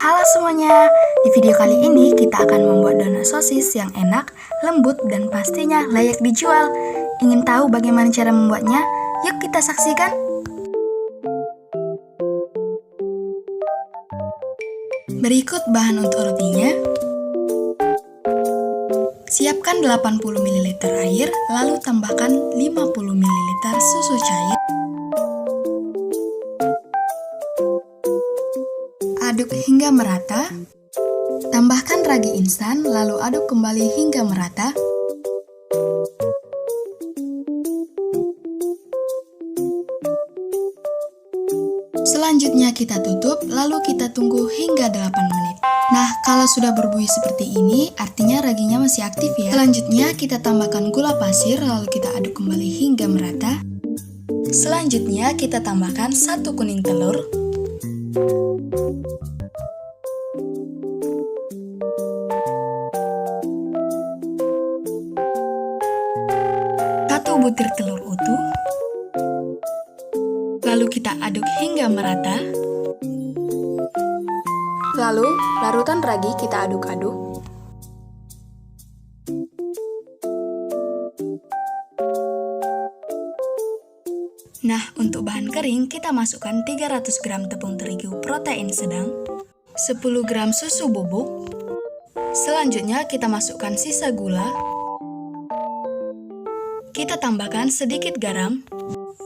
Halo semuanya, di video kali ini kita akan membuat donat sosis yang enak, lembut, dan pastinya layak dijual. Ingin tahu bagaimana cara membuatnya? Yuk kita saksikan! Berikut bahan untuk rotinya. Siapkan 80 ml air, lalu tambahkan 50 ml susu cair. Aduk hingga merata. Tambahkan ragi instan, lalu aduk kembali hingga merata. Selanjutnya kita tutup, lalu kita tunggu hingga 8 menit. Nah, kalau sudah berbuih seperti ini, artinya raginya masih aktif ya. Selanjutnya kita tambahkan gula pasir, lalu kita aduk kembali hingga merata. Selanjutnya kita tambahkan 1 kuning telur, 1 butir telur utuh, lalu kita aduk hingga merata. Lalu, larutan ragi kita aduk-aduk. Nah, untuk bahan kering, kita masukkan 300 gram tepung terigu protein sedang, 10 gram susu bubuk. Selanjutnya, kita masukkan sisa gula. Kita tambahkan sedikit garam.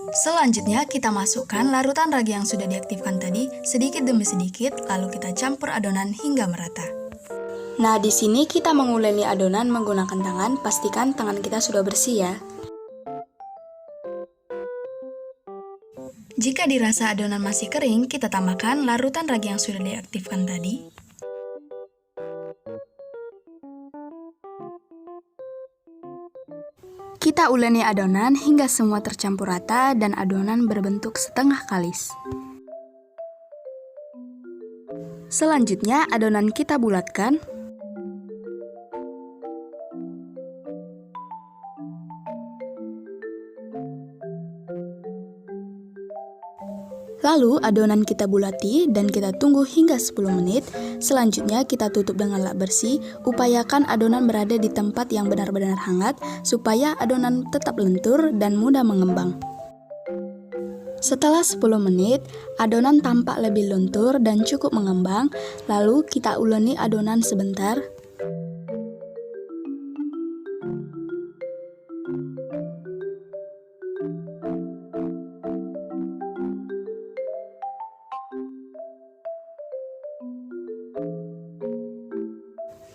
Selanjutnya, kita masukkan larutan ragi yang sudah diaktifkan tadi sedikit demi sedikit, lalu kita campur adonan hingga merata. Nah, di sini kita menguleni adonan menggunakan tangan, pastikan tangan kita sudah bersih ya. Jika dirasa adonan masih kering, kita tambahkan larutan ragi yang sudah diaktifkan tadi. Kita uleni adonan hingga semua tercampur rata dan adonan berbentuk setengah kalis. Selanjutnya, adonan kita bulatkan. Lalu adonan kita bulati dan kita tunggu hingga 10 menit. Selanjutnya kita tutup dengan lap bersih. Upayakan adonan berada di tempat yang benar-benar hangat supaya adonan tetap lentur dan mudah mengembang. Setelah 10 menit, adonan tampak lebih lentur dan cukup mengembang. Lalu kita uleni adonan sebentar.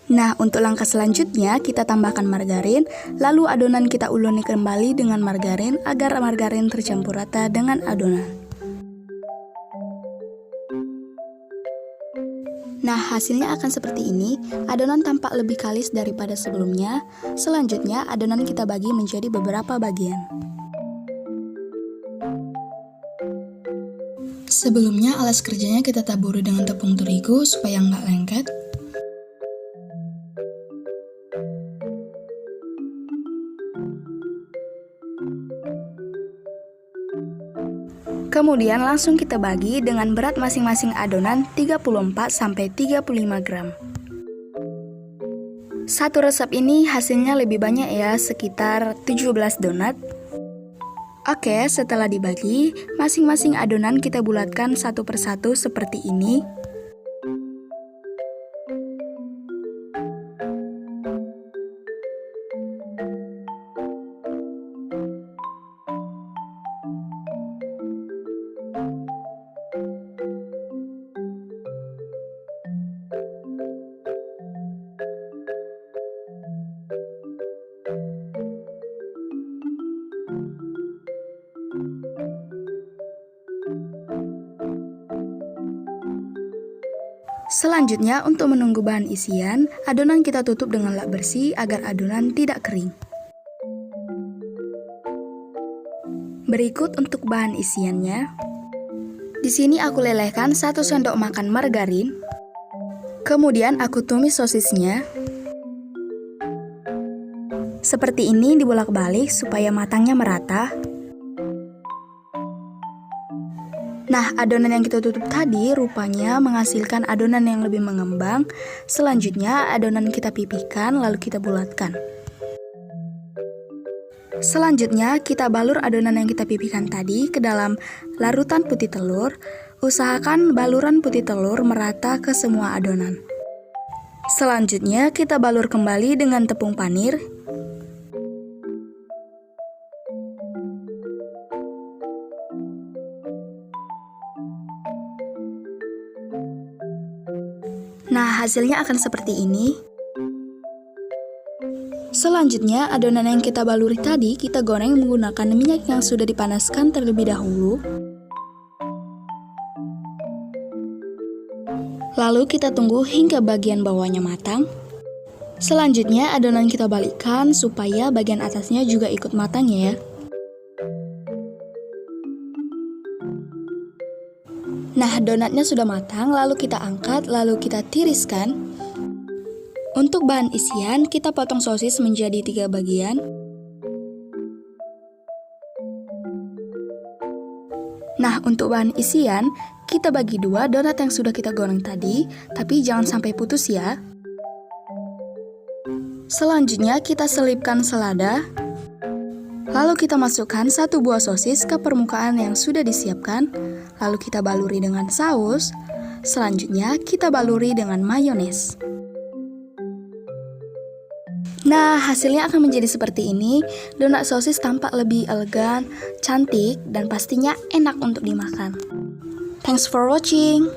Nah, untuk langkah selanjutnya kita tambahkan margarin, lalu adonan kita uleni kembali dengan margarin agar margarin tercampur rata dengan adonan. Nah, hasilnya akan seperti ini. Adonan tampak lebih kalis daripada sebelumnya. Selanjutnya, adonan kita bagi menjadi beberapa bagian. Sebelumnya, alas kerjanya kita taburi dengan tepung terigu supaya nggak lengket. Kemudian langsung kita bagi dengan berat masing-masing adonan 34-35 gram. Satu resep ini hasilnya lebih banyak ya, sekitar 17 donat. Oke, setelah dibagi, masing-masing adonan kita bulatkan satu persatu seperti ini. Selanjutnya, untuk menunggu bahan isian, adonan kita tutup dengan lap bersih agar adonan tidak kering. Berikut untuk bahan isiannya. Di sini aku lelehkan 1 sendok makan margarin. Kemudian aku tumis sosisnya. Seperti ini dibolak-balik supaya matangnya merata. Nah, adonan yang kita tutup tadi rupanya menghasilkan adonan yang lebih mengembang. Selanjutnya, adonan kita pipihkan lalu kita bulatkan. Selanjutnya, kita balur adonan yang kita pipihkan tadi ke dalam larutan putih telur. Usahakan baluran putih telur merata ke semua adonan. Selanjutnya, kita balur kembali dengan tepung panir. Nah, hasilnya akan seperti ini. Selanjutnya, adonan yang kita baluri tadi kita goreng menggunakan minyak yang sudah dipanaskan terlebih dahulu. Lalu kita tunggu hingga bagian bawahnya matang. Selanjutnya, adonan kita balikkan supaya bagian atasnya juga ikut matang ya. Nah, donatnya sudah matang, lalu kita angkat, lalu kita tiriskan. Untuk bahan isian, kita potong sosis menjadi 3 bagian. Nah, untuk bahan isian, kita bagi 2 donat yang sudah kita goreng tadi, tapi jangan sampai putus ya. Selanjutnya, kita selipkan selada. Lalu kita masukkan 1 buah sosis ke permukaan yang sudah disiapkan. Lalu kita baluri dengan saus. Selanjutnya kita baluri dengan mayones. Nah, hasilnya akan menjadi seperti ini. Donat sosis tampak lebih elegan, cantik, dan pastinya enak untuk dimakan. Thanks for watching.